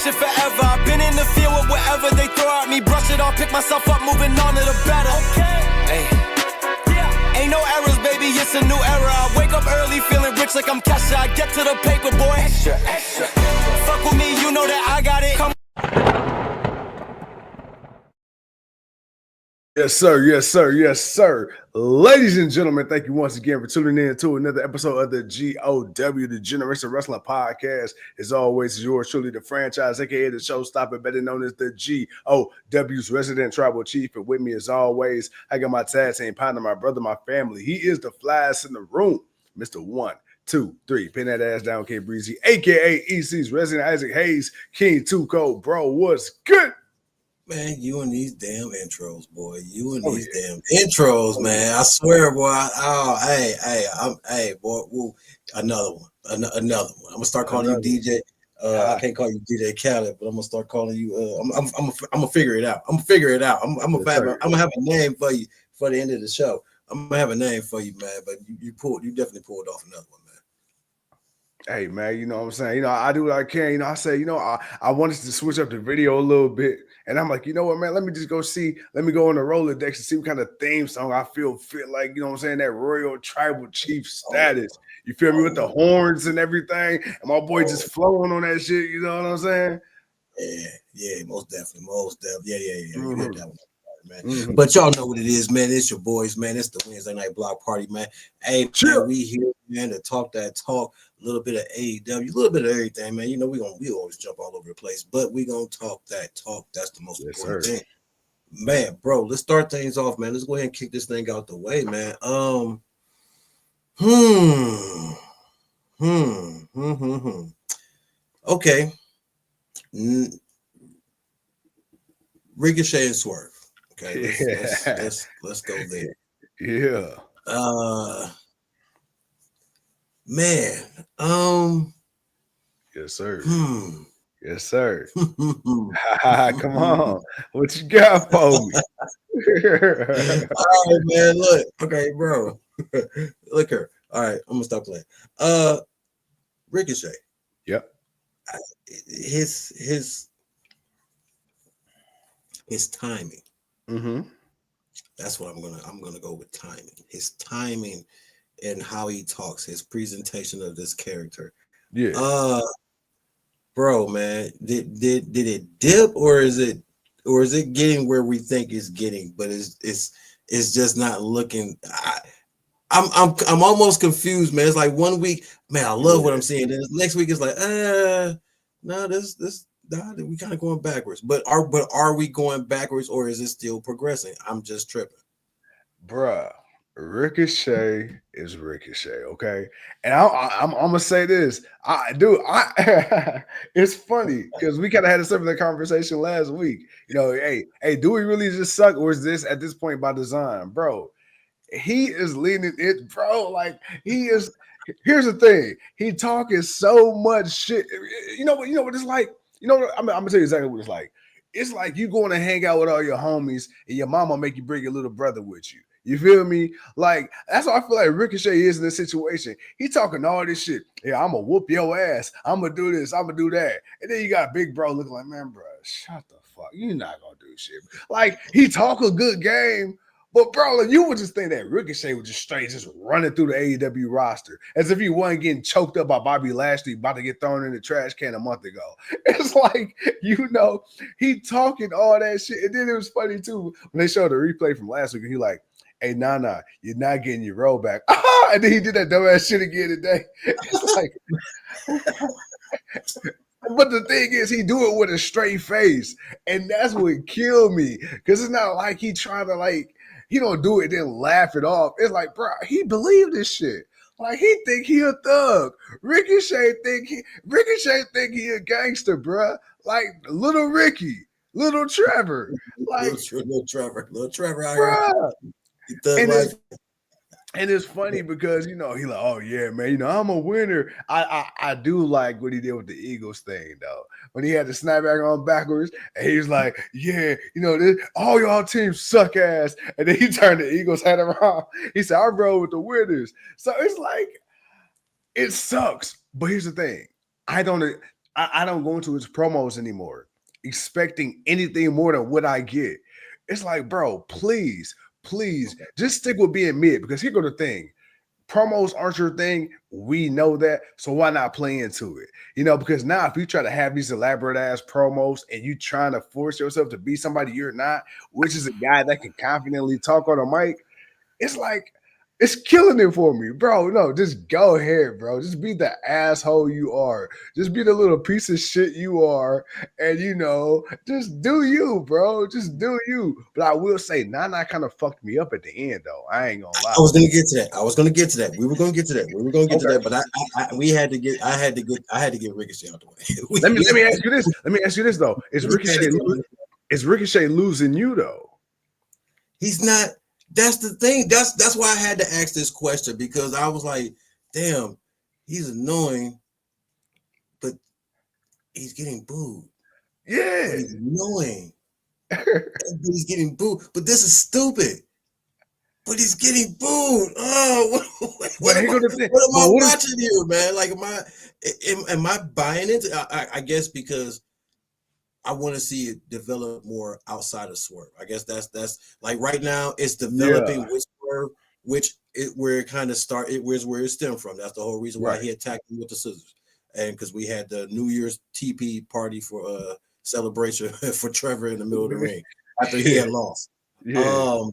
shit forever. I've been in the field with whatever they throw at me. Brush it off, pick myself up, moving on to the better. Hey. Ain't no errors, baby, it's a new era. I wake up early, feeling rich like I'm Kesha. I get to the paper, boy. Extra. Fuck with me, you know that I got it. Come. Yes, sir. Yes, sir. Yes, sir. Ladies and gentlemen, thank you once again for tuning in to another episode of the GOW, the Generation Wrestling Podcast. As always, yours truly, the franchise, aka the showstopper, better known as the GOW's resident tribal chief. And with me, as always, I got my tag team partner, my brother, my family. He is the flyest in the room, Mr. 1, 2, 3. Pin that ass down, K Breezy, aka EC's resident Isaac Hayes, King Tuco. Bro, what's good? Man, you and these damn intros, boy. You and these damn intros, man. I swear, boy. Hey, boy. Woo, another one. Another one. I'm gonna start calling you DJ. I can't call you DJ Khaled, but I'm gonna start calling you. I'm gonna figure it out. I'm gonna have a name for you for the end of the show. I'm gonna have a name for you, man. But you definitely pulled off another one, man. Hey, man, you know what I'm saying? You know, I do what I can. You know, I say, you know, I wanted to switch up the video a little bit. And I'm like, you know what, man, let me just go see. Let me go on the Rolodex and see what kind of theme song I feel like, you know what I'm saying, that royal tribal chief status. You feel me, with the horns and everything. And my boy just flowing on that shit, you know what I'm saying? Yeah, most definitely. Yeah. You hit that one. Man. But y'all know what it is, man. It's your boys, man. It's the Wednesday Night Block Party, man. Hey, man, we here, man, to talk that talk, a little bit of AEW, a little bit of everything, man. You know, we always jump all over the place, but we gonna talk that talk. That's the most important thing, man. Bro, let's start things off, man. Let's go ahead and kick this thing out the way, man. Okay. Ricochet and Swerve. Okay, let's go there. Yeah. Man. Yes, sir. Yes, sir. Come on. What you got for me? All right, man. Look. Okay, bro. Look here. All right, I'm gonna stop playing. Ricochet. Yep. His timing. That's what I'm gonna go with timing. His timing and how he talks, his presentation of this character. Yeah. Bro, man, did it dip or is it getting where we think it's getting, but it's just not looking. I'm almost confused, man. It's like 1 week, man, I love what I'm seeing. Then next week it's like, no, this. We kind of going backwards, but are we going backwards or is it still progressing? I'm just tripping, bruh. Ricochet is Ricochet, okay. And I'm gonna say this, it's funny because we kind of had a similar conversation last week. You know, hey, do we really just suck, or is this at this point by design, bro? He is leaning it, bro. Like he is. Here's the thing: he talking so much shit. You know what it's like. You know, I'm gonna tell you exactly what it's like. It's like you going to hang out with all your homies and your mama make you bring your little brother with you. You feel me? Like, that's what I feel like Ricochet is in this situation. He talking all this shit. Yeah, I'm gonna whoop your ass. I'm gonna do this. I'm gonna do that. And then you got big bro looking like, man, bro, shut the fuck. You're not gonna do shit. Like, he talk a good game. But, bro, like, you would just think that Ricochet was just straight just running through the AEW roster as if he wasn't getting choked up by Bobby Lashley about to get thrown in the trash can a month ago. It's like, you know, he talking all that shit. And then it was funny, too, when they showed the replay from last week, and he like, hey, nah, you're not getting your roll back. And then he did that dumbass shit again today. It's like... But the thing is, he do it with a straight face. And that's what killed me. Because it's not like he trying to, like, he don't do it then laugh it off. It's like, bro, he believed this shit. Like, he think he a thug. Ricochet think he a gangster, bro. Like, little Ricky, little Trevor. Like, little Trevor out here. And it's funny because, you know, he like, oh, yeah, man, you know, I'm a winner. I do like what he did with the Eagles thing, though. When he had the snapback on backwards, and he was like, yeah, you know, all y'all teams suck ass. And then he turned the Eagles hat around. He said, I roll with the winners. So it's like, it sucks. But here's the thing. I don't go into his promos anymore expecting anything more than what I get. It's like, bro, please, just stick with being mid, because here go the thing. Promos aren't your thing. We know that. So why not play into it? Because now if you try to have these elaborate ass promos and you trying to force yourself to be somebody you're not, which is a guy that can confidently talk on a mic, it's like, it's killing it for me, bro. No, just go ahead, bro. Just be the asshole you are. Just be the little piece of shit you are. And, just do you, bro. Just do you. But I will say, Nana kind of fucked me up at the end, though. I ain't gonna lie. I was gonna get to that. We were gonna get to that. But I had to get Ricochet out the way. Let me ask you this. Though. Is Ricochet losing you, though? He's not. That's the thing. That's why I had to ask this question, because I was like, damn, he's annoying, but he's getting booed. Yeah. He's annoying. He's getting booed. But this is stupid. But he's getting booed. Oh, what am I watching here, man? Like, am I buying it? I guess because I want to see it develop more outside of Swerve. I guess that's like right now it's developing with Swerve, where it kind of started, where it stemmed from. That's the whole reason why he attacked him with the scissors, and because we had the New Year's TP party for celebration for Trevor in the middle of the ring after he had lost. Yeah.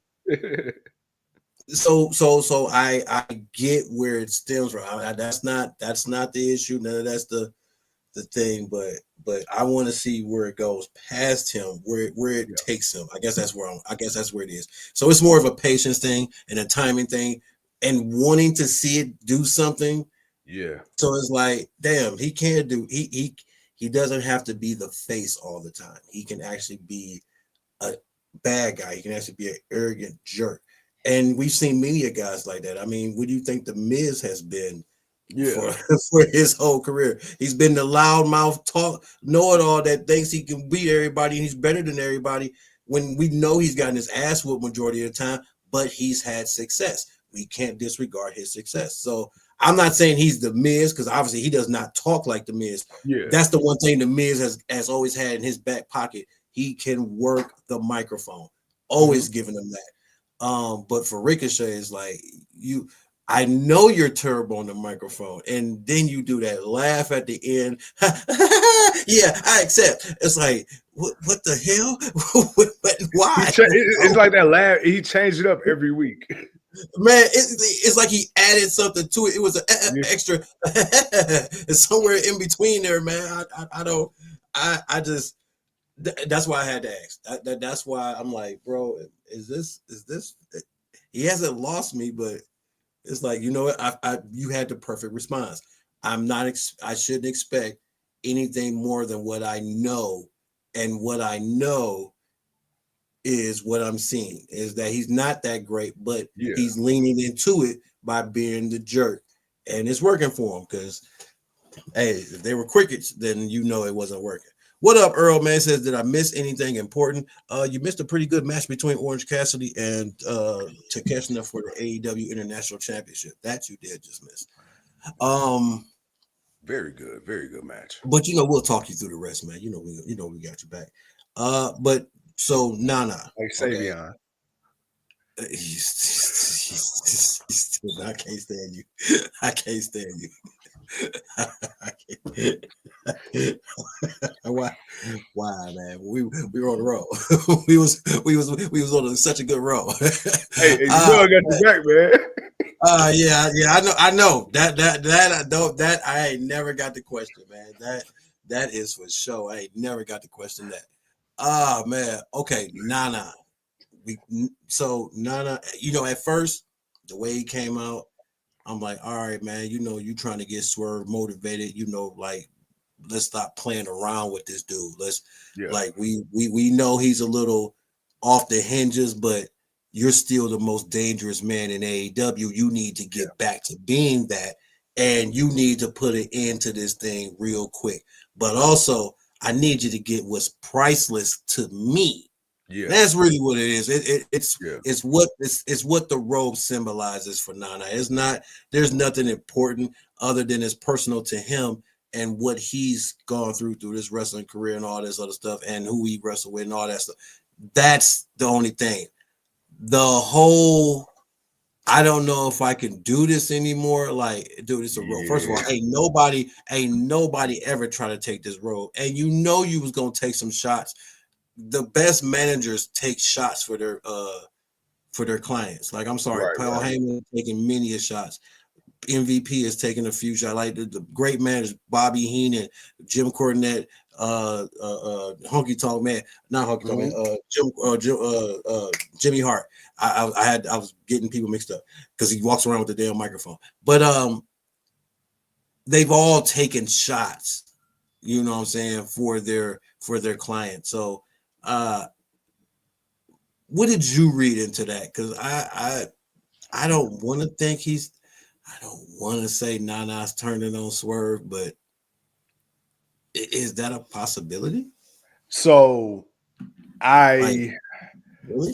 So I get where it stems from. That's not the issue. None of that's the thing, but I want to see where it goes past him, where it takes him. I guess that's where it is. So it's more of a patience thing and a timing thing, and wanting to see it do something. Yeah. So it's like, damn, he can't do. He doesn't have to be the face all the time. He can actually be a bad guy. He can actually be an arrogant jerk. And we've seen many guys like that. I mean, what do you think the Miz has been? For his whole career, he's been the loudmouth know-it-all that thinks he can beat everybody and he's better than everybody, when we know he's gotten his ass whooped majority of the time, but he's had success. We can't disregard his success. So I'm not saying he's the Miz, because obviously he does not talk like the Miz. Yeah. That's the one thing the Miz has always had in his back pocket. He can work the microphone. Always giving him that. But for Ricochet, it's like, I know you're terrible on the microphone, and then you do that laugh at the end. Yeah, I accept. It's like, what the hell? Why? It's like that laugh. He changed it up every week. Man, it's like he added something to it. It was an extra. It's somewhere in between there, man. I just. That's why I had to ask. That's why I'm like, bro, is this? He hasn't lost me, but. It's like, you know what? You had the perfect response. I shouldn't expect anything more than what I know, and what I know is what I'm seeing is that he's not that great, but he's leaning into it by being the jerk, and it's working for him. Because hey, if they were crickets, then you know it wasn't working. What up, Earl, man? Says, did I miss anything important? You missed a pretty good match between Orange Cassidy and Takeshita for the AEW International Championship. That you did just miss. Very good match. But we'll talk you through the rest, man. We got your back. But so Nana, like Savion. Okay. He's still, I can't stand you. I can't stand you. Why, man? We were on the road. we was on such a good road. Hey, you know I got your back, man. Yeah, I know that I ain't never got the question, man. That is for sure. I ain't never got to question that. Man. Okay, Nana. Nana, at first the way he came out, I'm like, all right, man, you trying to get Swerve motivated, like, let's stop playing around with this dude. We know he's a little off the hinges, but you're still the most dangerous man in AEW. You need to get back to being that, and you need to put an end to this thing real quick. But also, I need you to get what's priceless to me. Yeah, that's really what it is. It's what the robe symbolizes for Nana. There's nothing important other than it's personal to him, and what he's gone through this wrestling career and all this other stuff, and who he wrestled with and all that stuff. That's the only thing. The whole, I don't know if I can do this anymore. Like, dude, it's a road. First of all, ain't nobody ever try to take this road. And you know you was gonna take some shots. The best managers take shots for their clients. Like, I'm sorry, Paul Heyman taking many a shots. MVP is taking a few shots. Like the great managers, Bobby Heenan, Jim Cornette, Honky Tonk Man, not Honky Tonk Man, Jimmy Hart. I was getting people mixed up because he walks around with the damn microphone. But they've all taken shots, you know what I'm saying, for their client. So what did you read into that? Because I don't want to think I don't want to say Nana's turning on Swerve, but is that a possibility? So Really?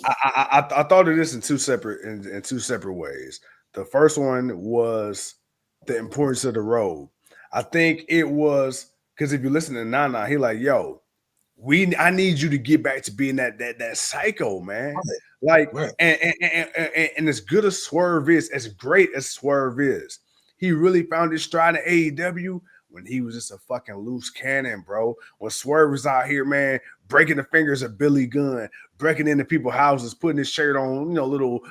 I thought of this in two separate ways. The first one was the importance of the road. I think it was because if you listen to Nana, he like, yo, I need you to get back to being that psycho, man. Like, and as good as Swerve is, as great as Swerve is, he really found his stride in AEW when he was just a fucking loose cannon, bro. When Swerve was out here, man, breaking the fingers of Billy Gunn, breaking into people's houses, putting his shirt on, you know, little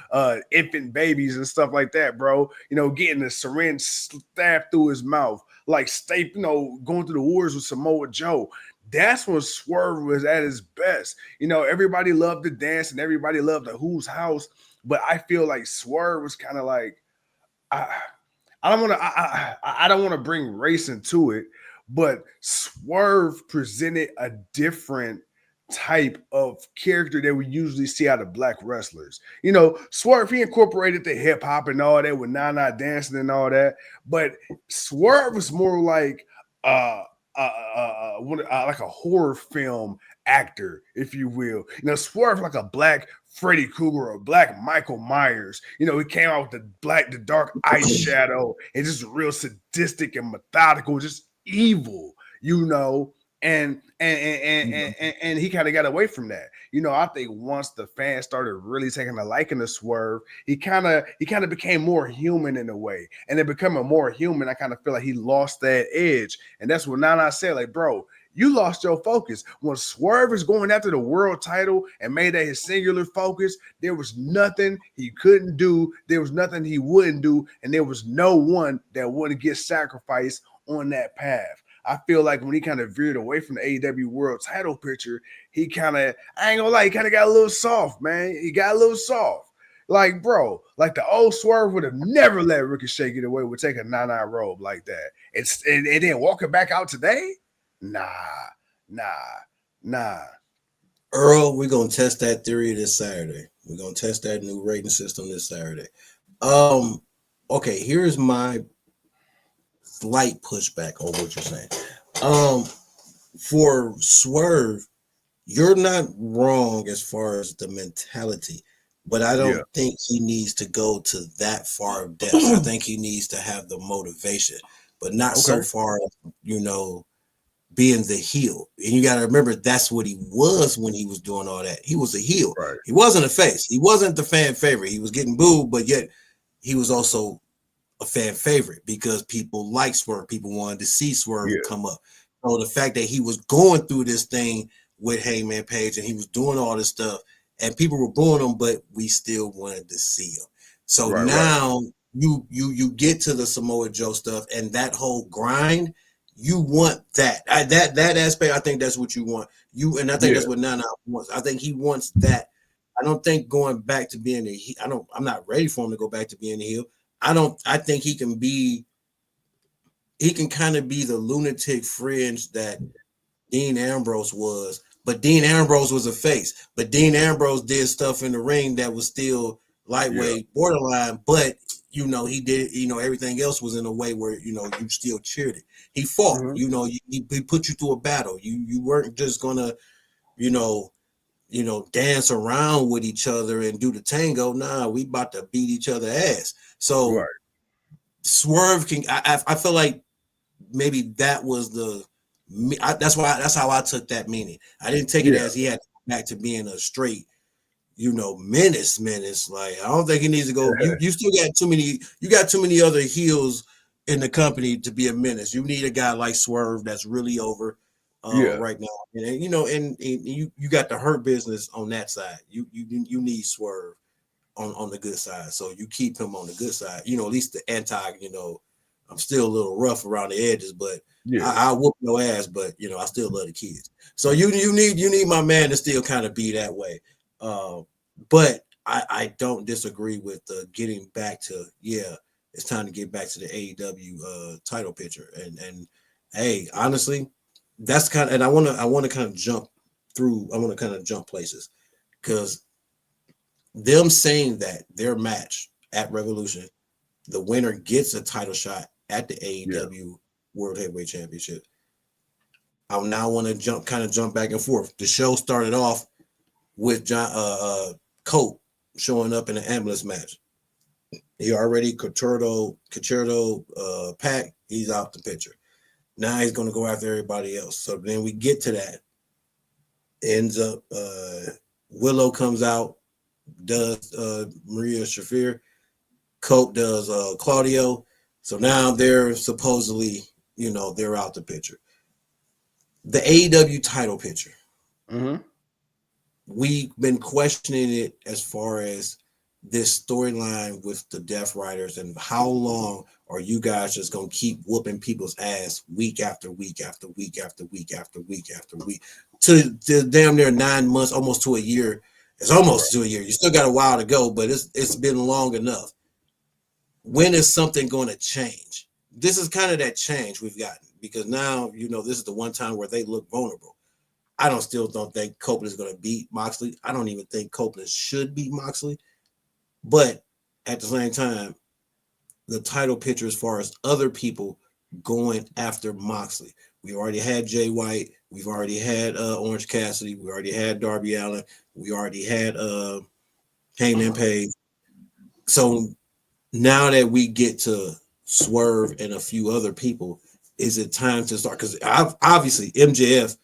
infant babies and stuff like that, bro. You know, getting the syringe stabbed through his mouth, like going through the wars with Samoa Joe. That's when Swerve was at his best. You know, everybody loved the dance and everybody loved the Who's House, but I feel like Swerve was kind of like, I don't want to bring race into it, but Swerve presented a different type of character that we usually see out of black wrestlers. You know, Swerve, he incorporated the hip hop and all that with Nana dancing and all that, but Swerve was more like like a horror film actor, if you will. You know, Swerve like a black Freddy Krueger or black Michael Myers. You know, he came out with the dark eyeshadow and just real sadistic and methodical, just evil, you know. And he kind of got away from that. You know, I think once the fans started really taking a liking to Swerve, he kind of became more human in a way. And in becoming more human, I kind of feel like he lost that edge. And that's what Nana said, like, bro, you lost your focus. When Swerve is going after the world title and made that his singular focus, there was nothing he couldn't do. There was nothing he wouldn't do. And there was no one that wouldn't get sacrificed on that path. I feel like when he kind of veered away from the AEW world title picture, he kind of, I ain't gonna lie, he kind of got a little soft, man. He got a little soft. Like, bro, like the old Swerve would have never let Ricochet get away with taking a 9-9 robe like that. And then walking back out today? Nah. Earl, we're gonna test that theory this Saturday. We're gonna test that new rating system this Saturday. Okay, here's my slight pushback on what you're saying. For Swerve, you're not wrong as far as the mentality, but I don't think he needs to go to that far of depth. I think he needs to have the motivation, but not so far, you know, being the heel. And you got to remember, that's what he was when he was doing all that. He was a heel. Right. He wasn't a face. He wasn't the fan favorite. He was getting booed, but yet he was also a fan favorite because people liked Swerve. People wanted to see Swerve come up. So the fact that he was going through this thing with Heyman Page and he was doing all this stuff and people were booing him, but we still wanted to see him. So now you get to the Samoa Joe stuff and that whole grind. You want that. That aspect, I think that's what you want. And I think that's what Nana wants. I think he wants that. I don't think going back to being a heel, I'm not ready for him to go back to being a heel. I think he can kind of be the lunatic fringe that Dean Ambrose was, but Dean Ambrose was a face. But Dean Ambrose did stuff in the ring that was still lightweight, borderline, but you know, he did, you know, everything else was in a way where, you know, you still cheered it. He fought, you know, he put you through a battle. You weren't just gonna, you know, dance around with each other and do the tango. Nah, we about to beat each other ass. So Swerve can, I feel like maybe that was that's how I took that meaning. I didn't take it Yeah. as he had to go back to being a straight, menace. Like, I don't think he needs to go. You still got too many. You got too many other heels in the company to be a menace. You need a guy like Swerve that's really over Yeah. right now. And you got the Hurt Business on that side. You need Swerve on the good side. So you keep him on the good side. At least the anti. I'm still a little rough around the edges, but Yeah. I whoop no ass. But I still love the kids. So you need my man to still kind of be that way. But I don't disagree with getting back to, it's time to get back to the AEW title picture. And hey, honestly, that's and I want to kind of jump through. I want to kind of jump places, because them saying that their match at Revolution, the winner gets a title shot at the AEW World Heavyweight Championship. I now want to jump back and forth. The show started off with Colt showing up in an ambulance match. He already Concerto Pac, he's out the picture. Now he's going to go after everybody else. So then we get to that. Ends up Willow comes out, does Maria Shafir. Colt does Claudio. So now they're supposedly, they're out the picture. The AEW title picture. Mm-hmm. We've been questioning it as far as this storyline with the Death Riders, and how long are you guys just going to keep whooping people's ass week after week after week after week after week after week to damn near 9 months, almost to a year. It's almost to a year. You still got a while to go, but it's been long enough. When is something going to change? This is kind of that change we've gotten, because now, this is the one time where they look vulnerable. I still don't think Copeland is going to beat Moxley. I don't even think Copeland should beat Moxley. But at the same time, the title picture as far as other people going after Moxley. We already had Jay White. We've already had Orange Cassidy. We already had Darby Allin. We already had Hangman Page. So now that we get to Swerve and a few other people, is it time to start? Because obviously MJF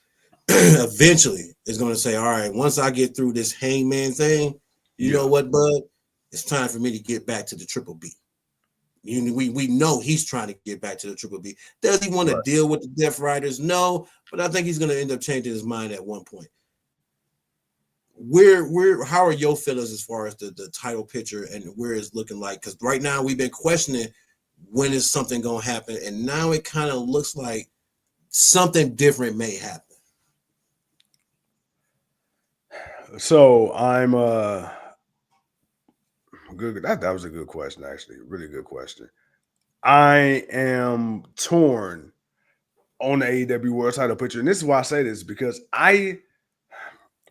eventually is going to say, all right, once I get through this Hangman thing, you know what, bud? It's time for me to get back to the Triple B. We know he's trying to get back to the Triple B. Does he want to deal with the Death Riders? No, but I think he's going to end up changing his mind at one point. How are your feelings as far as the title picture and where it's looking like? Because right now we've been questioning when is something going to happen, and now it kind of looks like something different may happen. So I'm good. That was a good question, actually. Really good question. I am torn on the AEW World Title picture, and this is why I say this, because I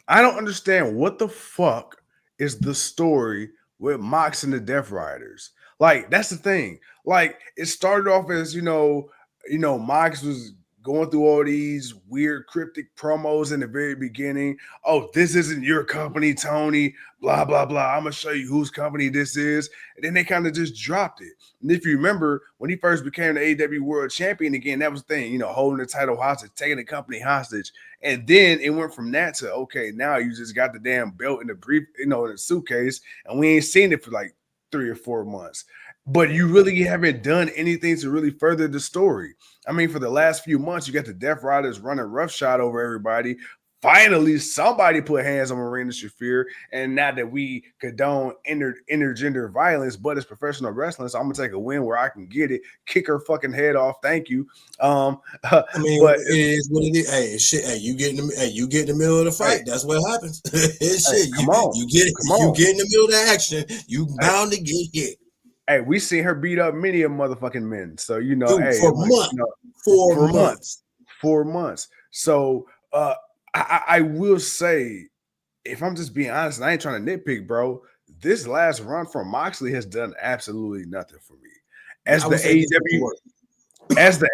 don't understand what the fuck is the story with Mox and the Death Riders. Like, that's the thing. Like, it started off as Mox was going through all these weird cryptic promos in the very beginning. Oh, this isn't your company, Tony. Blah, blah, blah. I'm going to show you whose company this is. And then they kind of just dropped it. And if you remember, when he first became the AEW World Champion again, that was the thing, holding the title hostage, taking the company hostage. And then it went from that to, okay, now you just got the damn belt in the brief, in the suitcase, and we ain't seen it for like 3 or 4 months. But you really haven't done anything to really further the story. I mean, for the last few months, you got the Death Riders running roughshod over everybody. Finally, somebody put hands on Marina Shafir, and now that we condone intergender violence, but it's professional wrestling, so I'm gonna take a win where I can get it, kick her fucking head off. Thank you. I mean, but it is what it is. Hey, shit. Hey, you get in the middle of the fight. Hey, that's what happens. Shit. Come on. You get in the middle of the action. You bound to get hit. Hey, we seen her beat up many of motherfucking men. So Dude, for months. 4 months. So I will say, if I'm just being honest, and I ain't trying to nitpick, bro, this last run from Moxley has done absolutely nothing for me. As the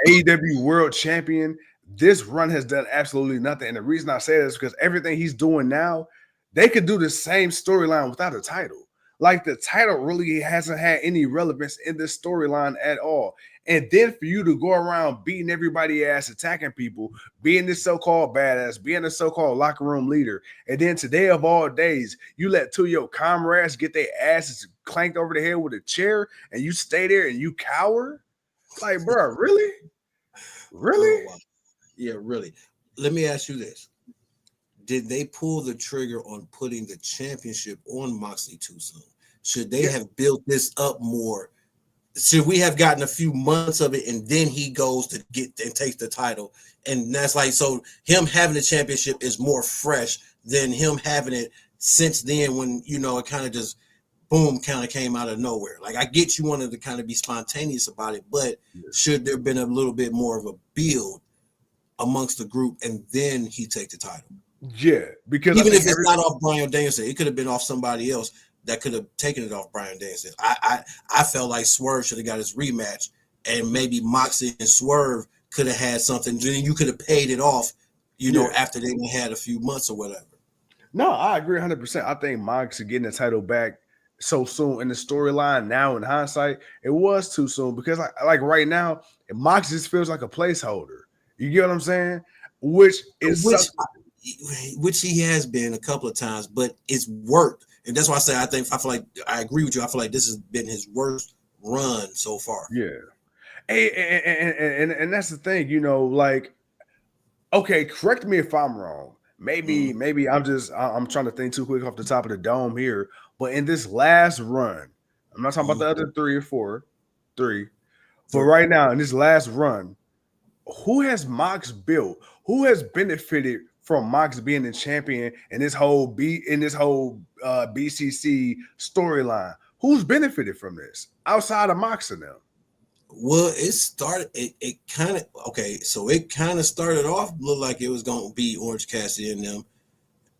AEW World Champion, this run has done absolutely nothing. And the reason I say that is because everything he's doing now, they could do the same storyline without a title. Like the title really hasn't had any relevance in this storyline at all. And then for you to go around beating everybody ass, attacking people, being this so-called badass, being a so-called locker room leader, and then today of all days, you let two of your comrades get their asses clanked over the head with a chair, and you stay there and you cower? Like, bro, really? Really? Oh, wow. Yeah, really. Let me ask you this. Did they pull the trigger on putting the championship on Moxley too soon? Should they have built this up more? Should we have gotten a few months of it and then he goes to get and takes the title? And that's like, so him having the championship is more fresh than him having it since then when, you know, it kind of just boom, kind of came out of nowhere. Like, I get you wanted to kind of be spontaneous about it, but should there have been a little bit more of a build amongst the group and then he take the title? Yeah, because even if it's not off Bryan Danielson, it could have been off somebody else that could have taken it off Bryan Danielson. I felt like Swerve should have got his rematch, and maybe Moxley and Swerve could have had something. Then you could have paid it off, you know, after they had a few months or whatever. No, I agree 100%. I think Moxley getting the title back so soon in the storyline now in hindsight, it was too soon because like right now, Moxley just feels like a placeholder. You get what I'm saying? Which he has been a couple of times, but it's worked. And that's why I say I feel like I agree with you. I feel like this has been his worst run so far. Yeah. And that's the thing, you know, like, okay, correct me if I'm wrong. Maybe I'm trying to think too quick off the top of the dome here. But in this last run, I'm not talking about the other three. But right now, in this last run, who has Mox built? Who has benefited from Mox being the champion in this whole BCC storyline? Who's benefited from this outside of Mox and them? Well, it kind of started off looked like it was gonna be Orange Cassidy and them,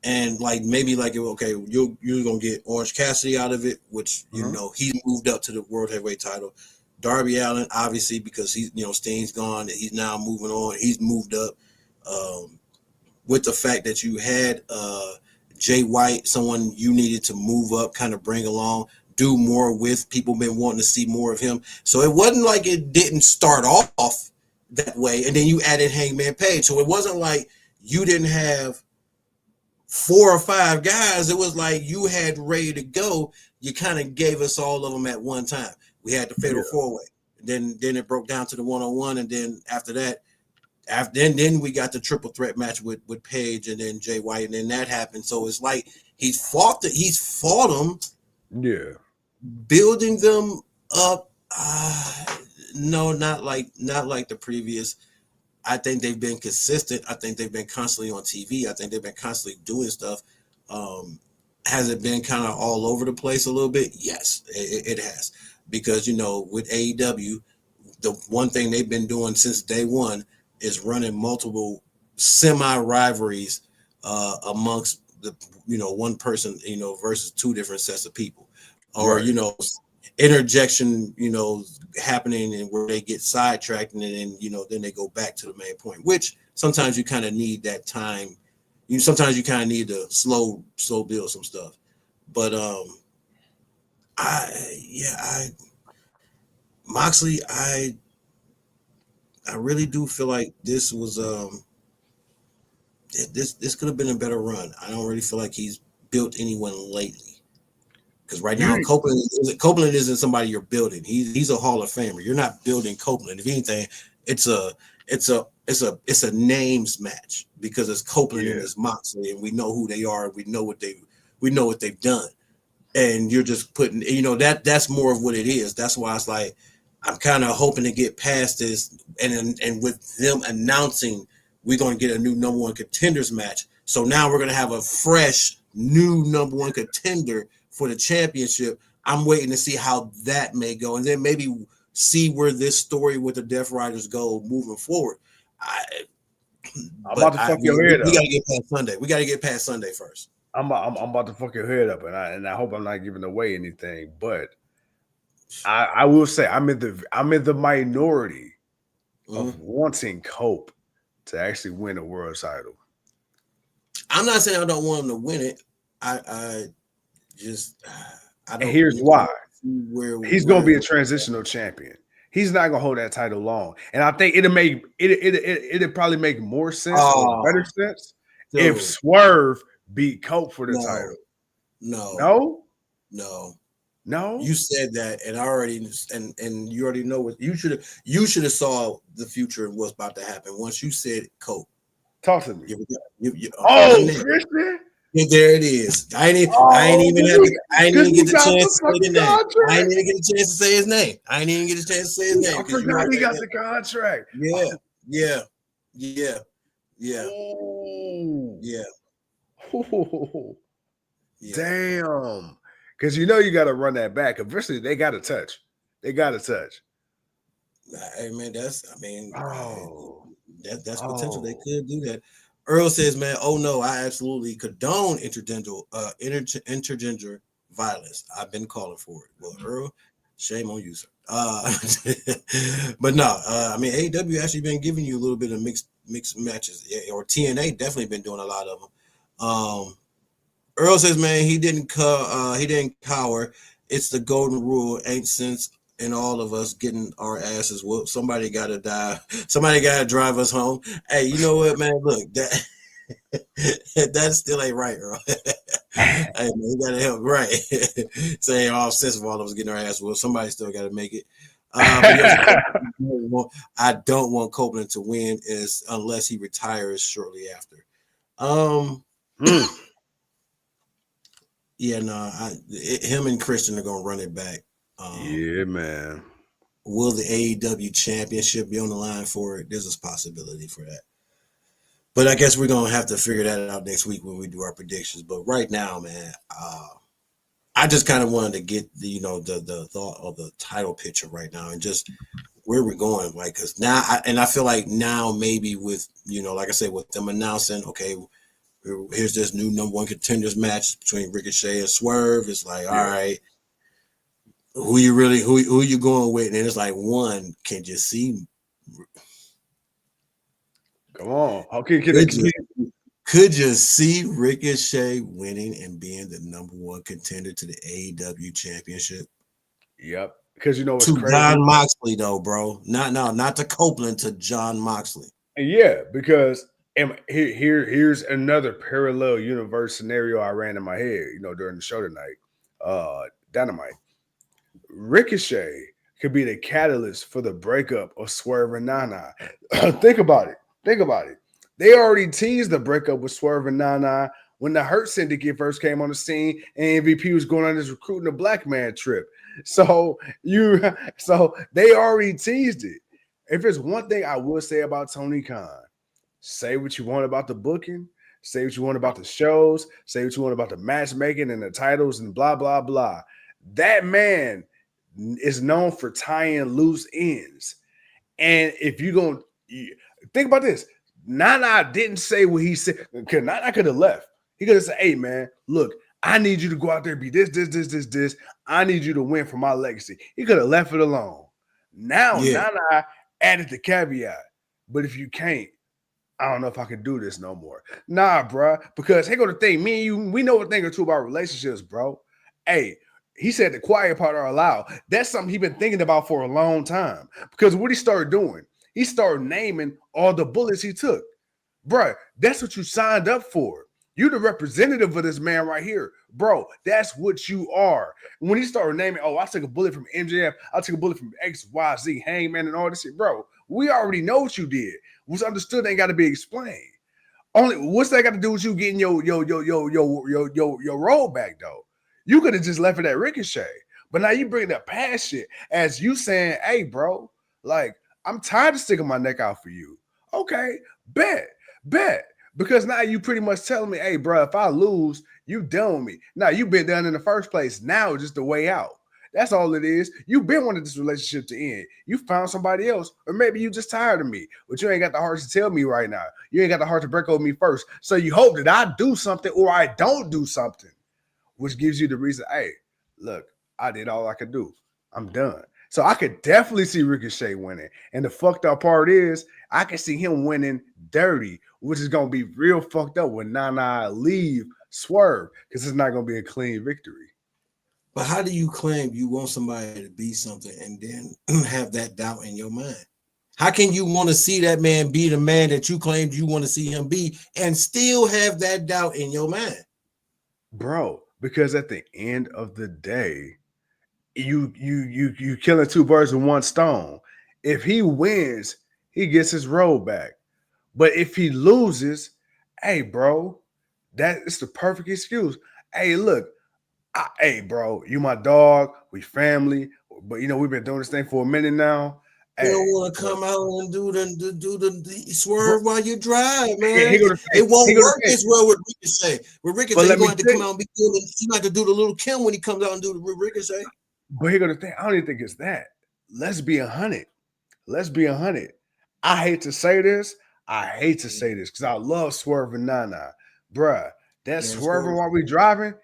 and like maybe like you're gonna get Orange Cassidy out of it, which you know he moved up to the World Heavyweight title. Darby Allin, obviously, because Sting's gone and he's now moving on. He's moved up. With the fact that you had Jay White, someone you needed to move up, kind of bring along, do more with. People been wanting to see more of him. So it wasn't like it didn't start off that way. And then you added Hangman Page. So it wasn't like you didn't have 4 or 5 guys. It was like you had ready to go. You kind of gave us all of them at one time. We had the Fatal 4-Way. Then it broke down to the 1-on-1. And then after that, then we got the triple threat match with Page and then Jay White, and then that happened. So it's like he's fought them, building them up. No, not like the previous. I think they've been consistent. I think they've been constantly on TV. I think they've been constantly doing stuff. Has it been kind of all over the place a little bit? Yes, it has. Because, you know, with AEW, the one thing they've been doing since day one is running multiple semi-rivalries amongst the, you know, one person, you know, versus 2 different sets of people. Or, you know, interjection, you know, happening and where they get sidetracked and then, you know, then they go back to the main point, which sometimes you kind of need that time. Sometimes you kind of need to slow build some stuff. But Moxley, I really do feel like this was this could have been a better run. I don't really feel like he's built anyone lately, because right now Copeland isn't somebody you're building. He's a Hall of Famer. You're not building Copeland. If anything, it's a names match because it's Copeland and it's Moxley, and we know who they are. We know what they've done, and you're just putting, you know, that's more of what it is. That's why it's like, I'm kind of hoping to get past this, and with them announcing we're going to get a new number 1 contenders match. So now we're going to have a fresh new number 1 contender for the championship. I'm waiting to see how that may go, and then maybe see where this story with the Death Riders go moving forward. I'm about to fuck your head up. We got to get past Sunday. We got to get past Sunday first. I'm about to fuck your head up, and I hope I'm not giving away anything, but I will say I'm in the minority of wanting Cope to actually win a world title. I'm not saying I don't want him to win it. I And here's why. Where He's going to be a transitional champion. He's not going to hold that title long. And I think it'll probably make more sense or better sense if Swerve beat Coke for the title. No. You said that, and I already and you already know what you should have saw the future and what's about to happen once you said Coke. Talk to me. Christian. Yeah, there it is. I ain't even get the chance to say the name. I ain't even get a chance to say his name. I forgot he got the contract. Yeah. Damn. Because you got to run that back. Eventually, they got to touch. Hey man, that's potential. They could do that. Earl says, man, oh no, I absolutely condone intergender violence. I've been calling for it. Well, Earl, shame on you, sir. But no, AEW actually been giving you a little bit of mixed matches, or TNA definitely been doing a lot of them. Earl says, man, he didn't cower. It's the golden rule. Ain't sense in all of us getting our asses whooped. Somebody got to die. Somebody got to drive us home. Hey, you know what, man? Look, that still ain't right, Earl. Hey, man, you got to help, right? Saying all sense of all of us getting our ass whooped. Somebody still got to make it. I don't want Copeland to win unless he retires shortly after. Yeah, no, him and Christian are gonna run it back. Yeah, man. Will the AEW championship be on the line for it? There's a possibility for that. But I guess we're gonna have to figure that out next week when we do our predictions. But right now, man, I just kind of wanted to get the thought of the title picture right now and just where we're going, like, because now I feel like now maybe with like I said, with them announcing, okay, here's this new number one contenders match between Ricochet and Swerve. It's like, all right, who you going with? And it's like, one can just see. Come on, could you see Ricochet winning and being the number one contender to the AEW championship? Yep, because what's to crazy? John Moxley though, bro. Not to Copeland, to John Moxley. Yeah, because. And here's another parallel universe scenario I ran in my head, during the show tonight. Dynamite. Ricochet could be the catalyst for the breakup of Swerve and Nana. Think about it. They already teased the breakup with Swerve and Nana when the Hurt Syndicate first came on the scene and MVP was going on this recruiting a black man trip. So they already teased it. If there's one thing I will say about Tony Khan, say what you want about the booking, say what you want about the shows, say what you want about the matchmaking and the titles and blah, blah, blah. That man is known for tying loose ends. And if you're going to think about this, Nana didn't say what he said. Nana could have left. He could have said, hey, man, look, I need you to go out there and be this. I need you to win for my legacy. He could have left it alone. Now, Nana added the caveat. But if you can't, I don't know if I can do this no more. Nah, bro. Because here go the thing. Me and you, we know a thing or two about relationships, bro. Hey, he said the quiet part are allowed. That's something he's been thinking about for a long time. Because what he started doing, he started naming all the bullets he took. Bro, that's what you signed up for. You the representative of this man right here. Bro, that's what you are. When he started naming, I took a bullet from MJF, I took a bullet from XYZ, Hangman, and all this shit, bro. We already know what you did. What's understood ain't got to be explained. Only what's that got to do with you getting your roll back though? You could have just left it at Ricochet, but now you bring up past shit as you saying, "Hey, bro, like I'm tired of sticking my neck out for you." Okay, bet, because now you pretty much telling me, "Hey, bro, if I lose, you done with me." Now you've been done in the first place. Now it's just the way out. That's all it is. You've been wanting this relationship to end. You found somebody else, or maybe you just tired of me, but you ain't got the heart to tell me right now. You ain't got the heart to break over me first. So you hope that I do something or I don't do something, which gives you the reason, hey, look, I did all I could do. I'm done. So I could definitely see Ricochet winning. And the fucked up part is I can see him winning dirty, which is going to be real fucked up when Nana leave Swerve, because it's not going to be a clean victory. But how do you claim you want somebody to be something and then have that doubt in your mind? How can you want to see that man be the man that you claimed you want to see him be and still have that doubt in your mind? Bro, because at the end of the day, you killing two birds with one stone. If he wins, he gets his role back. But if he loses, hey, bro, that is the perfect excuse. Hey, look, hey, bro, you my dog, we family, but we've been doing this thing for a minute now. You Hey, don't want to bro, come out and do the bro, swerve while you drive, he man. gonna It say, he won't gonna work say, as well with Ricochet. With but Ricochet, he let me gonna have to come think. out and be doing. He gonna have to do the little Kim when he comes out and do the Ricochet. But he gonna think. I don't even think it's that. Let's be 100. Let's be 100. I hate to say this. I hate to say this because I love swerving Nana, bruh. That Yeah, swerving while we driving,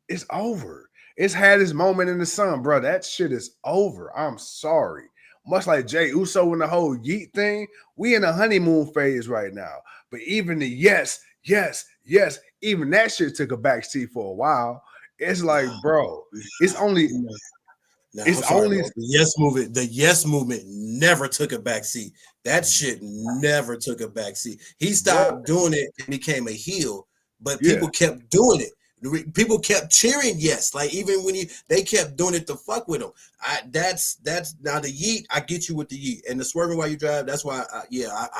it's over. It's had its moment in the sun, bro. That shit is over. I'm sorry. Much like Jay Uso and the whole Yeet thing, we in a honeymoon phase right now. But even the yes, even that shit took a backseat for a while. It's like, bro, it's only, no, it's I'm sorry, only, bro. The yes movement never took a backseat. That shit never took a backseat. He bro, stopped doing it and became a heel, but yeah. people kept doing it. People kept cheering yes, like even when they kept doing it to fuck with him. That's now the Yeet. I get you with the Yeet and the swerving while you drive. That's why,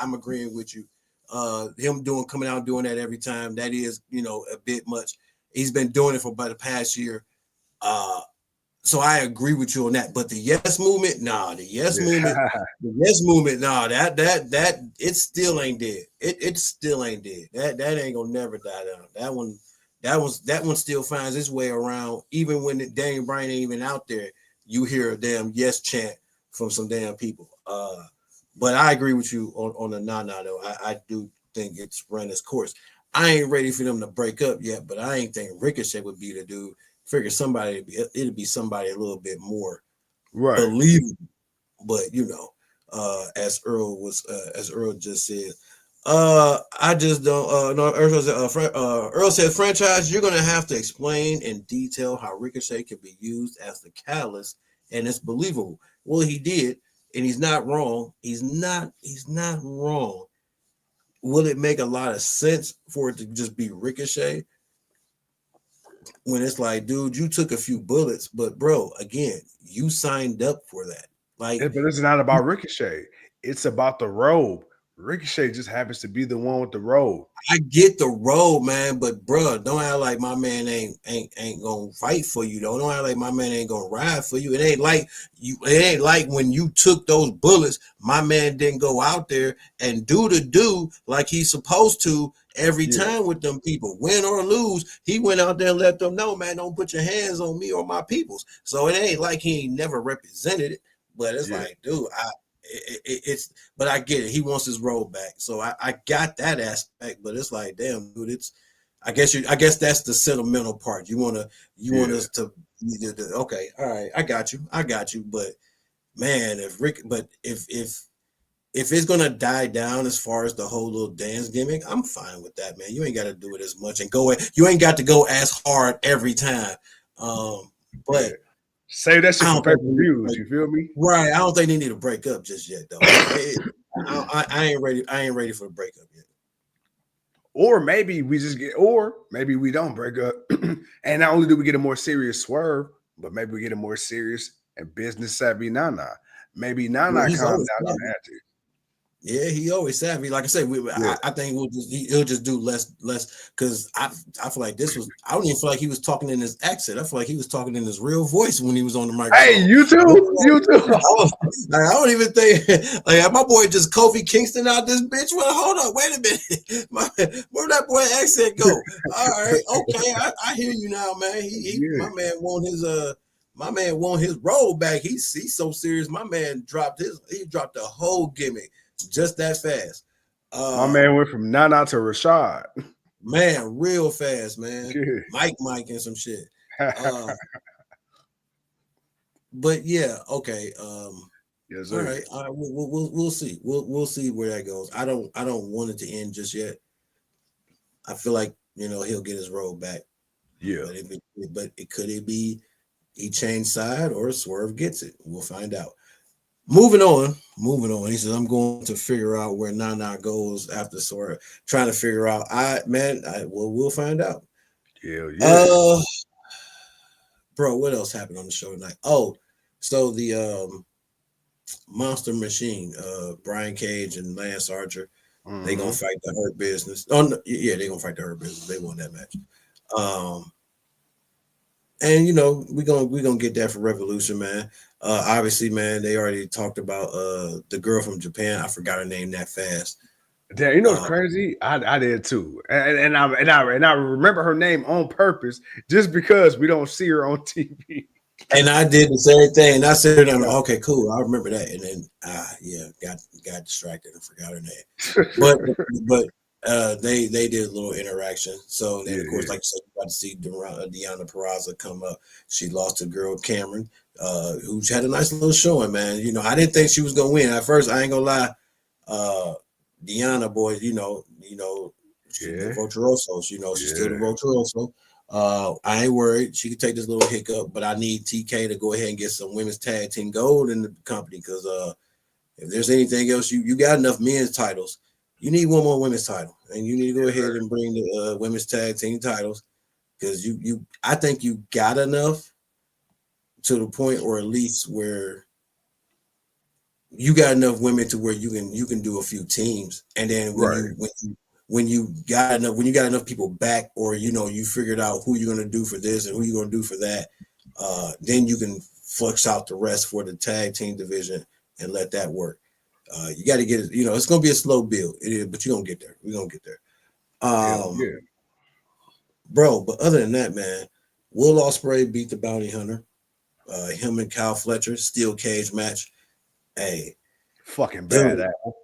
I'm agreeing with you. Him coming out and doing that every time, that is a bit much. He's been doing it for about the past year. So I agree with you on that. But the yes movement, nah, Yeah. the yes movement, nah, that it still ain't dead. It still ain't dead. That ain't gonna never die down. That one still finds its way around. Even when Daniel Bryan ain't even out there, you hear a damn yes chant from some damn people. But I agree with you on the nah though. I do think it's run its course. I ain't ready for them to break up yet, but I ain't think Ricochet would be the dude. Figure it'd be somebody a little bit more Right. believable. But as Earl just said, I just don't. No, Earl said franchise. You're gonna have to explain in detail how Ricochet can be used as the catalyst, and it's believable. Well, he did, and he's not wrong. He's not wrong. Will it make a lot of sense for it to just be Ricochet? When it's like, dude, you took a few bullets, but bro, again, you signed up for that. Like, But it's not about Ricochet. It's about the robe. Ricochet just happens to be the one with the robe. I get the road, man, but bro, don't act like my man ain't gonna fight for you though. Don't act like my man ain't gonna ride for you. It ain't like when you took those bullets, my man didn't go out there and do like he's supposed to every Yeah. time with them people. Win or lose, he went out there and let them know, man, don't put your hands on me or my peoples. So it ain't like he ain't never represented it, but it's Yeah. like, dude, it's but I get it. He wants his role back, so I got that aspect. But it's like, damn, dude. I guess that's the sentimental part. You want Yeah. us to okay, all right. I got you. But man, if it's gonna die down as far as the whole little dance gimmick, I'm fine with that, man. You ain't got to do it as much and you ain't got to go as hard every time. Yeah. But Save that shit I for don't pay think per views. You feel me? right. I don't think they need to break up just yet, though. I ain't ready. I ain't ready for the breakup yet. Or maybe we just get, or maybe we don't break up. And not only do we get a more serious swerve, but maybe we get a more serious and business savvy Nana. Maybe Well, Nana he's calms always down on savvy. that too. Yeah, he always savvy. Like I said, Yeah. I think he'll just do less because I feel like I don't even feel like he was talking in his accent. I feel like he was talking in his real voice when he was on the Hey, microphone. you too. You too. I don't even think like my boy just Kofi Kingston out this bitch. Well, hold up, wait a minute. Where that boy accent go? All right, okay, I hear you now, man. Yeah. My man want his role back. He's so serious. My man dropped the whole gimmick just that fast. My man went from Nana to Rashad. Man, real fast, man. Yeah. Mike and some shit. But yeah, okay. Yes, All sir. right, we'll see. We'll see where that goes. I don't want it to end just yet. I feel like he'll get his role back, Yeah. but it could be he changed side or Swerve gets it. We'll find out. Moving on. He says, I'm going to figure out where Nana goes after Swerve. Trying to figure out. We'll find out. Yeah. Bro, what else happened on the show tonight? Oh, so the Monster Machine, Brian Cage and Lance Archer, they gonna fight the Hurt Business. Oh no, yeah, they gonna fight the Hurt Business. They won that match. And we're gonna get that for Revolution, man. Obviously, man, they already talked about the girl from Japan. I forgot her name that fast. Damn, you know what's crazy? I did too, and I remember her name on purpose just because we don't see her on TV. And I did the same thing. And I said, okay, cool. I remember that. And then got distracted and forgot her name. But they did a little interaction. So then of course, like you said, you got to see Deonna Purrazzo come up. She lost to girl Cameron, who had a nice little showing, man. I didn't think she was gonna win. At first, I ain't gonna lie. Deonna, boy, she's the Virtuoso. She's still the Virtuoso. I ain't worried. She could take this little hiccup, but I need TK to go ahead and get some women's tag team gold in the company because if there's anything else, you got enough men's titles. You need one more women's title, and you need to go ahead and bring the women's tag team titles because I think you got enough to the point, or at least where you got enough women to where you can do a few teams, and then when you got enough people back, or you figured out who you're gonna do for this and who you're gonna do for that, then you can flex out the rest for the tag team division and let that work. You got to get it. It's gonna be a slow build, but you're gonna get there. We're gonna get there. Bro. But other than that, man, Will Ospreay beat the Bounty Hunter. Him and Kyle Fletcher steel cage match. Hey, fucking bad apple.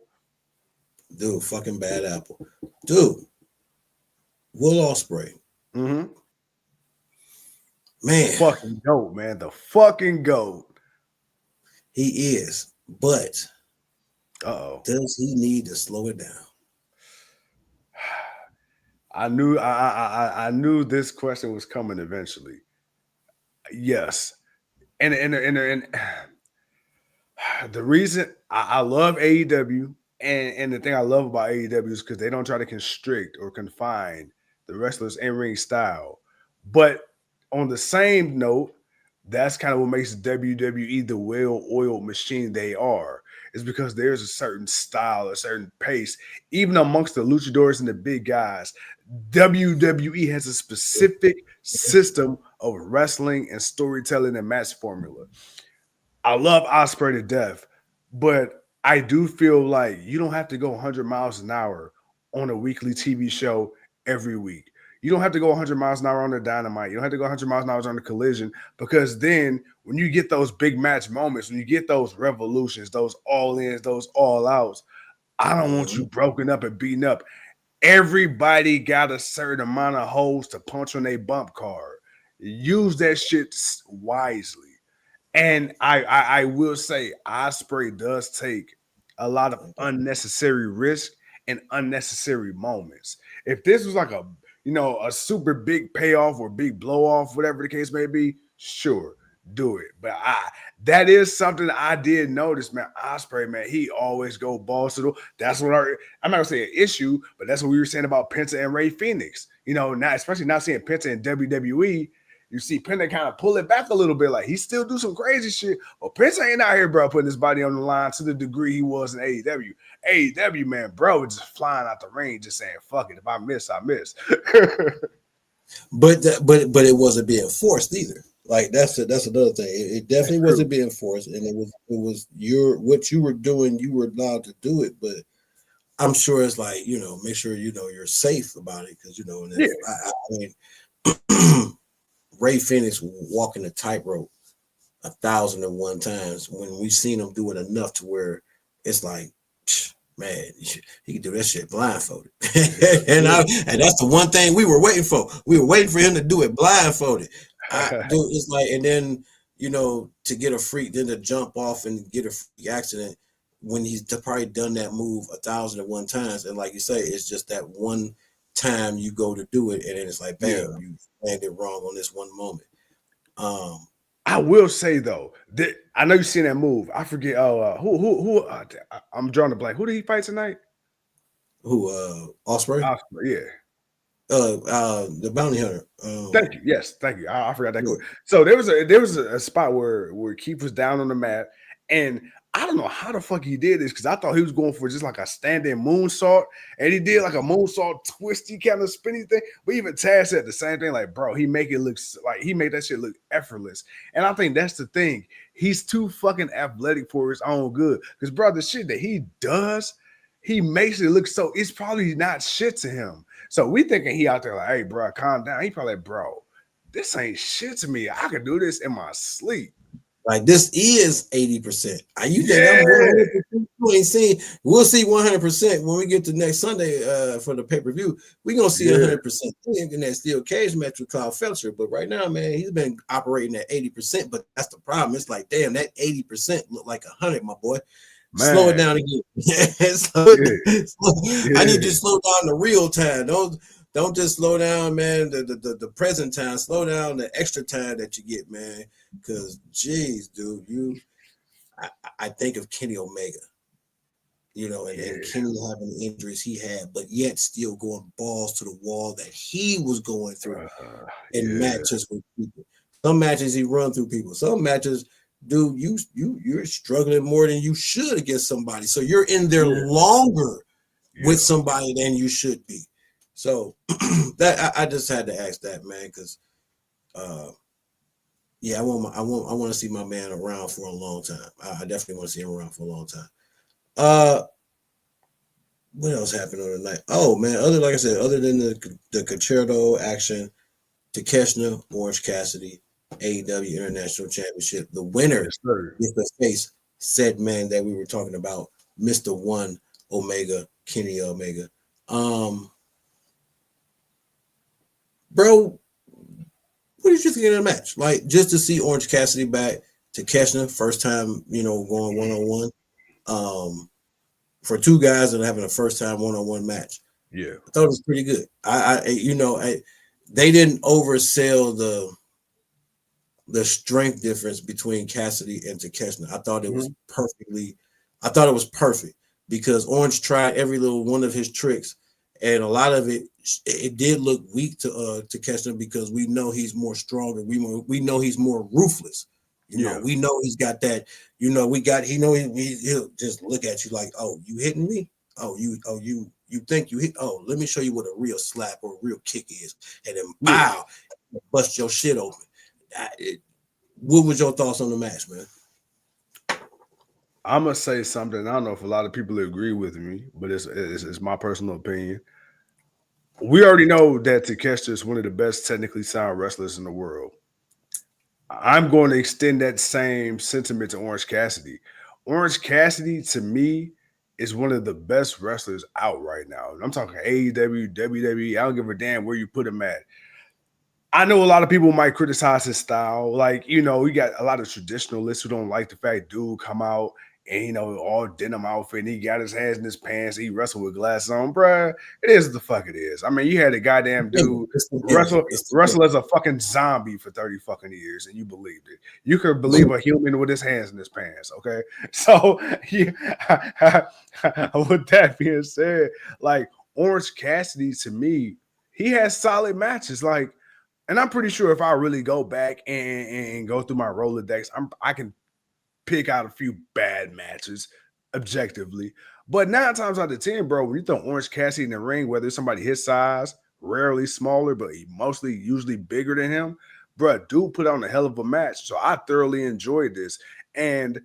Dude, fucking bad apple. Dude, Will Ospreay. Man. Fucking GOAT, man. The fucking GOAT. He is. But does he need to slow it down? I knew this question was coming eventually. Yes. And the reason I love AEW and the thing I love about AEW is because they don't try to constrict or confine the wrestlers' in-ring style. But on the same note, that's kind of what makes WWE the well-oiled machine they are. Is because there's a certain style, a certain pace, even amongst the luchadors and the big guys. WWE has a specific system of wrestling and storytelling and match formula. I love Ospreay to death, but I do feel like you don't have to go 100 miles an hour on a weekly TV show every week. You don't have to go 100 miles an hour on the Dynamite. You don't have to go 100 miles an hour on the Collision, because then when you get those big match moments, when you get those revolutions, those all-ins, those all-outs, I don't want you broken up and beaten up. Everybody got a certain amount of holes to punch on their bump card. Use that shit wisely. And I will say Ospreay does take a lot of unnecessary risk and unnecessary moments. If this was like a super big payoff or big blow off, whatever the case may be, sure, do it. But that is something I did notice, man. Ospreay, man, he always go balls to the. That's what I'm not gonna say an issue, but that's what we were saying about Penta and Rey Fenix. Now, especially not seeing Penta in WWE, you see Penta kind of pull it back a little bit, like he still do some crazy shit. Well, Penta ain't out here, bro, putting his body on the line to the degree he was in AEW. AEW, man, bro, was just flying out the ring, just saying, "Fuck it, if I miss, I miss." But it wasn't being forced either. Like that's another thing. It definitely wasn't being forced, and it was what you were doing. You were allowed to do it, but I'm sure it's like make sure you're safe about it, because I mean, Rey Fenix walking the tightrope 1,001 times when we've seen him do it enough to where it's like, man, he can do that shit blindfolded. and that's the one thing we were waiting for. We were waiting for him to do it blindfolded. It's like, and then to get a freak, then to jump off and get a freak accident when he's probably done that move 1,001 times. And like you say, it's just that one time you go to do it, and then it's like, bam, you landed wrong on this one moment. I will say though that I know you've seen that move. I forget. Who? I'm drawing a blank. Who did he fight tonight? Who? Osprey. Oscar, yeah. The bounty hunter. Thank you. Yes, thank you. I forgot that Yeah. quick. So there was a spot where Keith was down on the mat, and I don't know how the fuck he did this because I thought he was going for just like a standing moonsault, and he did like a moonsault twisty kind of spinny thing. But even Taz said the same thing, like, bro, he make that shit look effortless. And I think that's the thing. He's too fucking athletic for his own good. Because bro, the shit that he does, he makes it look so it's probably not shit to him. So we thinking he out there like, hey, bro, calm down. He probably like, bro, this ain't shit to me. I can do this in my sleep. Like this is 80%. You think Yeah. I'm 100%? You ain't seen. We'll see 100% when we get to next Sunday for the pay-per-view. We're gonna see 100% in that steel cage match with Kyle Felcher. But right now, man, he's been operating at 80%. But that's the problem. It's like, damn, that 80% look like 100, my boy. Man. Slow it down again. I need to slow down the real time. Don't just slow down, man. The present time. Slow down the extra time that you get, man. Because, geez, dude, I think of Kenny Omega, and Kenny having the injuries he had, but yet still going balls to the wall that he was going through in matches with people. Some matches he run through people. Some matches, dude, you're struggling more than you should against somebody. So you're in there longer with somebody than you should be. So that I just had to ask that, man, because I want to see my man around for a long time. I definitely want to see him around for a long time. What else happened on the night? Oh man, other than the Concerto action, Takeshita, Orange Cassidy, AEW International Championship, the winner is the face said man that we were talking about, Mr. One Omega, Kenny Omega. Bro, what did you think of the match? Like, just to see Orange Cassidy back, Takeshita, first time, going one-on-one. For two guys that are having a first time one-on-one match. Yeah. I thought it was pretty good. They didn't oversell the strength difference between Cassidy and Takeshita. I thought it was perfect because Orange tried every little one of his tricks, and a lot of it did look weak to Takeshita because we know he's more stronger. We know he's more ruthless. We know he's got that. He'll just look at you like, oh, you hitting me? You think you hit? Oh, let me show you what a real slap or a real kick is, and then wow, bust your shit open. What was your thoughts on the match, man? I'm gonna say something. I don't know if a lot of people agree with me, but it's my personal opinion. We already know that Takeshita is one of the best technically sound wrestlers in the world. I'm going to extend that same sentiment to Orange Cassidy. Orange Cassidy, to me, is one of the best wrestlers out right now. I'm talking AEW, WWE. I don't give a damn where you put him at. I know a lot of people might criticize his style. Like, we got a lot of traditionalists who don't like the fact dude come out and, all denim outfit and he got his hands in his pants. He wrestled with glasses on, bruh. It is what the fuck it is. I mean, you had a goddamn dude wrestle as a fucking zombie for 30 fucking years and you believed it. You could believe a human with his hands in his pants, okay? So, with that being said, like, Orange Cassidy, to me, he has solid matches. Like, and I'm pretty sure if I really go back and go through my Rolodex, I can pick out a few bad matches objectively. But 9 times out of 10, bro, when you throw Orange Cassidy in the ring, whether it's somebody his size, rarely smaller, but usually bigger than him, bro, dude put on a hell of a match. So I thoroughly enjoyed this. And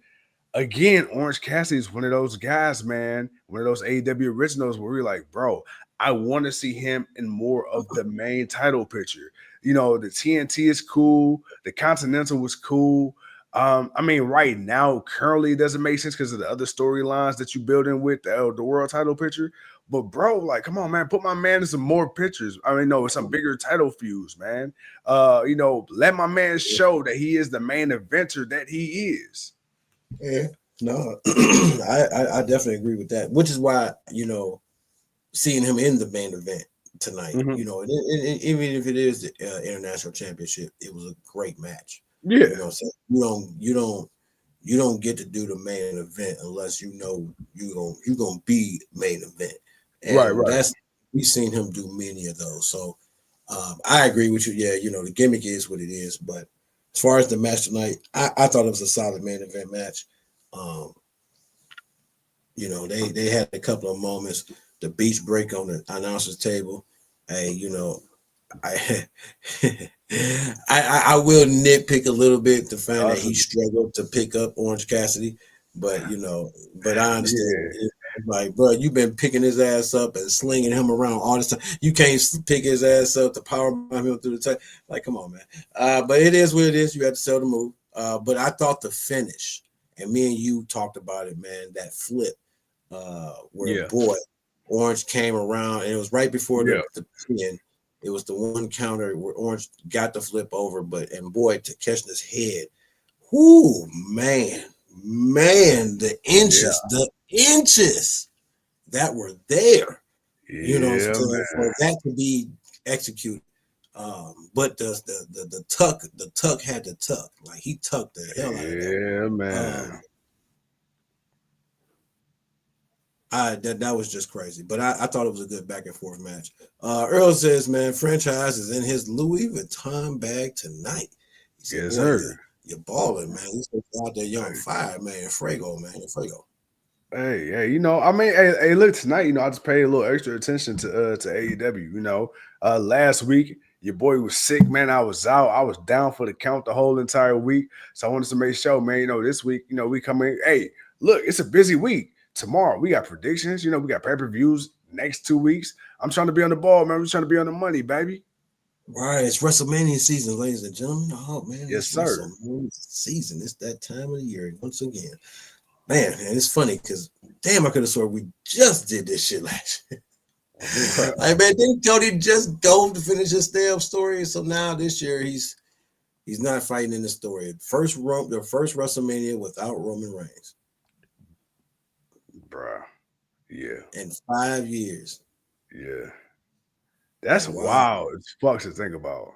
again, Orange Cassidy is one of those guys, man, one of those AEW originals where we're like, bro, I want to see him in more of the main title picture. The TNT is cool. The Continental was cool. I mean, right now, currently, it doesn't make sense because of the other storylines that you build in with the world title picture. But, bro, like, come on, man, put my man in some more pictures. I mean, no, some bigger title feuds, man. Let my man show that he is the main eventer that he is. Yeah, no, I definitely agree with that, which is why, seeing him in the main event tonight, even if it is the international championship, it was a great match. Yeah. You know what I'm saying? You don't get to do the main event unless you know you're gonna be main event. And Right. we've seen him do many of those. So I agree with you. Yeah, the gimmick is what it is. But as far as the match tonight, I thought it was a solid main event match. They had a couple of moments. The beach break on the announcer's table. Hey, I I will nitpick a little bit the fact that he struggled to pick up Orange Cassidy, but I understand. Yeah. Like, bro, you've been picking his ass up and slinging him around all this time. You can't pick his ass up to power bomb him through the time. Like, come on, man. But it is what it is. You have to sell the move. But I thought the finish, and me and you talked about it, man. That flip, where boy, Orange came around, and it was right before the pin. It was the one counter where Orange got the flip over, and boy, Takeshita's head. Whoo, man, the inches that were there, for that to be executed. But the tuck had to tuck, like he tucked the hell out of that. Yeah, man. That was just crazy, but I thought it was a good back and forth match. Earl says, man, franchise is in his Louis Vuitton bag tonight. He said, yes, sir. You're balling, man. He's out there young fire, man. Fuego. Hey, I mean, hey, look, tonight, I just paid a little extra attention to AEW. Last week, your boy was sick, man. I was out. I was down for the count the whole entire week. So I wanted to make sure, man, this week, we come in. Hey, look, it's a busy week. Tomorrow, we got predictions. We got pay-per-views next 2 weeks. I'm trying to be on the ball, man. I'm trying to be on the money, baby. Right. It's WrestleMania season, ladies and gentlemen. Oh, man. Yes, sir. WrestleMania season. It's that time of the year once again. Man, it's funny because, damn, I could have sworn we just did this shit last year. Like, man, didn't Cody just go to finish his damn story? So now this year he's not fighting in the story. The first WrestleMania without Roman Reigns. Bruh. Yeah. In 5 years. Yeah. That's wild as fuck to think about.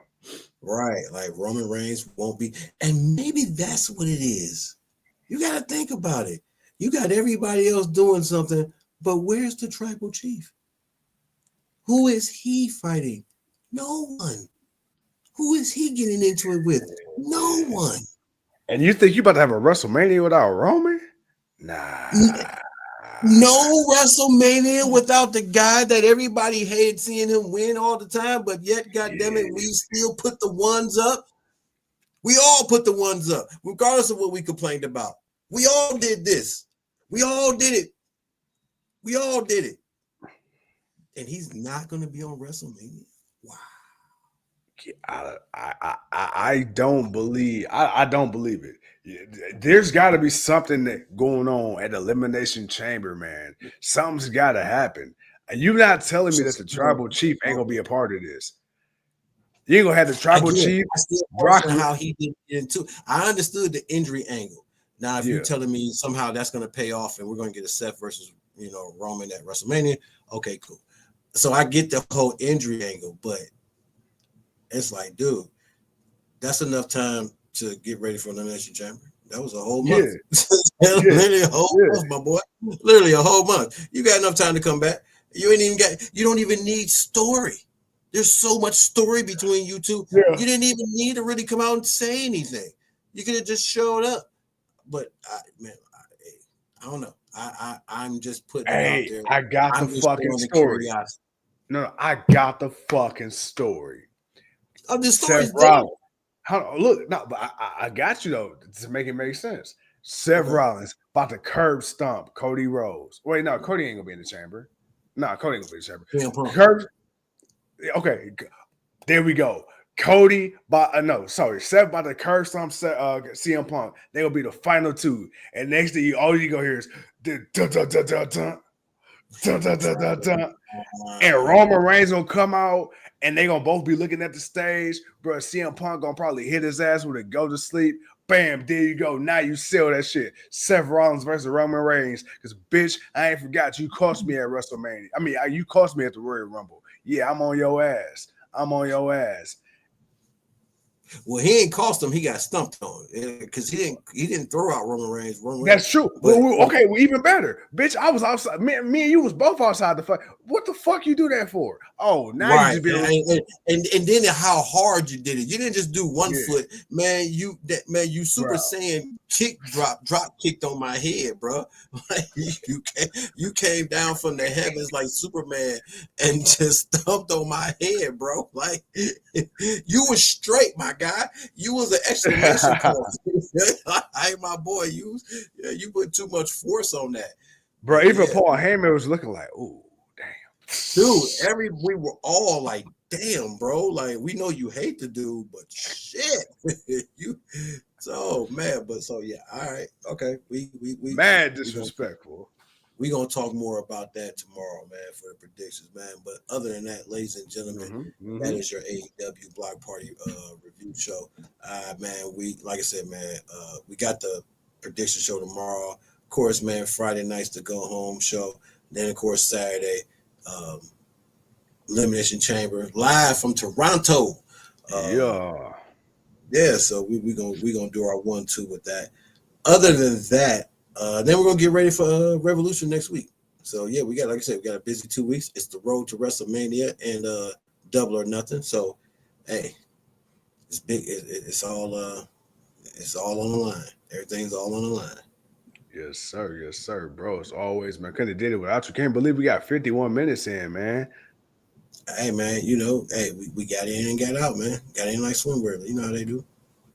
Right. Like Roman Reigns won't be. And maybe that's what it is. You got to think about it. You got everybody else doing something, but where's the tribal chief? Who is he fighting? No one. Who is he getting into it with? No one. And you think you about to have a WrestleMania without Roman? Nah. No WrestleMania without the guy that everybody hated seeing him win all the time, but yet, goddammit, we still put the ones up. We all put the ones up, regardless of what we complained about. We all did this. We all did it. We all did it. And he's not going to be on WrestleMania. Wow. I don't believe. I don't believe it. There's got to be something that going on at Elimination Chamber, man. Something's got to happen. And you're not telling me that the tribal chief ain't gonna be a part of this. You ain't gonna have the tribal chief. I still question how he did into. I understood the injury angle. Now, if you're telling me somehow that's gonna pay off and we're gonna get a Seth versus Roman at WrestleMania, okay, cool. So I get the whole injury angle, but it's like, dude, that's enough time to get ready for the Elimination Chamber. That was a whole month. Literally a whole month, my boy. Literally a whole month. You got enough time to come back. You don't even need story. There's so much story between you two. Yeah. You didn't even need to really come out and say anything. You could have just showed up. But I don't know. I'm just putting it out there. I got the fucking story. No, I got the fucking story. The story's there. Look, no, but I got you though to make it make sense. Seth Rollins about to curb stomp Cody Rhodes. Wait, no, Cody ain't gonna be in the chamber. No, Cody ain't gonna be in the chamber. Okay, there we go. Cody, Seth about to curb stomp CM Punk. They gonna be the final two, and next thing all you go hear is dun dun dun dun dun dun dun dun dun dun dun, and Roman Reigns gonna come out. And they gonna both be looking at the stage, bro. CM Punk gonna probably hit his ass with a go to sleep. Bam, there you go. Now you sell that shit. Seth Rollins versus Roman Reigns. Because bitch, I ain't forgot you cost me at WrestleMania. I mean, you cost me at the Royal Rumble. Yeah, I'm on your ass. Well, he ain't cost him. He got stumped on because he didn't throw out Roman Reigns. That's true. But, Okay, well, even better, bitch. I was outside. Me and you was both outside the fight. What the fuck you do that for? Oh, now right. you just and then how hard you did it. You didn't just do one foot, man. You Super Saiyan drop kicked on my head, bro. Like you came down from the heavens like Superman and just stumped on my head, bro. Like you was straight, my guy. You was an exclamation point. Hey, my boy, you put too much force on that, bro. Even Paul Heyman was looking like, ooh, damn, dude. We were all like, damn, bro. Like we know you hate the dude, but shit, So man, all right, okay. We mad disrespectful. We gonna talk more about that tomorrow, man, for the predictions, man. But other than that, ladies and gentlemen, that is your AEW Block Party review show. Man, like I said, man, we got the prediction show tomorrow. Of course, man, Friday night's the go home show. Then of course Saturday, Elimination Chamber live from Toronto. Yeah. So we gonna do our 1-2 with that. Other than that. Then we're gonna get ready for Revolution next week. So yeah, we got a busy 2 weeks. It's the road to WrestleMania and Double or Nothing. So hey, it's big. It's all on the line. Everything's all on the line. Yes, sir, bro. As always, man. Couldn't have did it without you. Can't believe we got 51 minutes in, man. Hey man, we got in and got out, man. Got in like swimwear. You know how they do.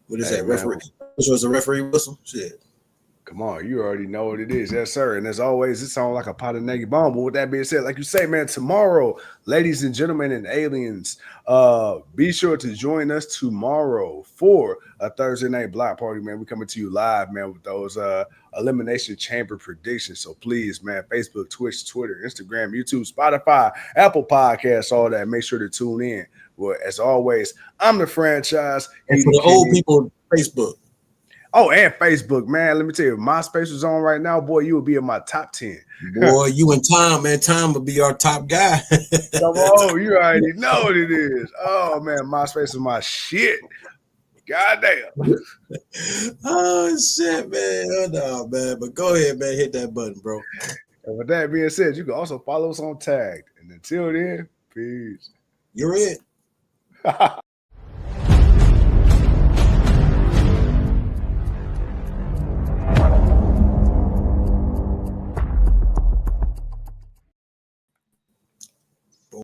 What is that? Referee? Which was a referee whistle? Shit. Come on, you already know what it is. Yes, sir. And as always, it sounds like a pot of naggy bomb. But with that being said, like you say, man, tomorrow, ladies and gentlemen and aliens, be sure to join us tomorrow for a Thursday night block party, man. We're coming to you live, man, with those Elimination Chamber predictions. So please, man, Facebook, Twitch, Twitter, Instagram, YouTube, Spotify, Apple Podcasts, all that. Make sure to tune in. Well, as always, I'm the franchise. And for the old people, Facebook. Oh, and Facebook, man. Let me tell you, MySpace was on right now. Boy, you would be in my top 10. Boy, you and Tom, man. Tom would be our top guy. Come on, you already know what it is. Oh, man, MySpace is my shit. Goddamn. Oh, shit, man. Oh, no, man. But go ahead, man. Hit that button, bro. And with that being said, you can also follow us on Tagged. And until then, peace. You're it.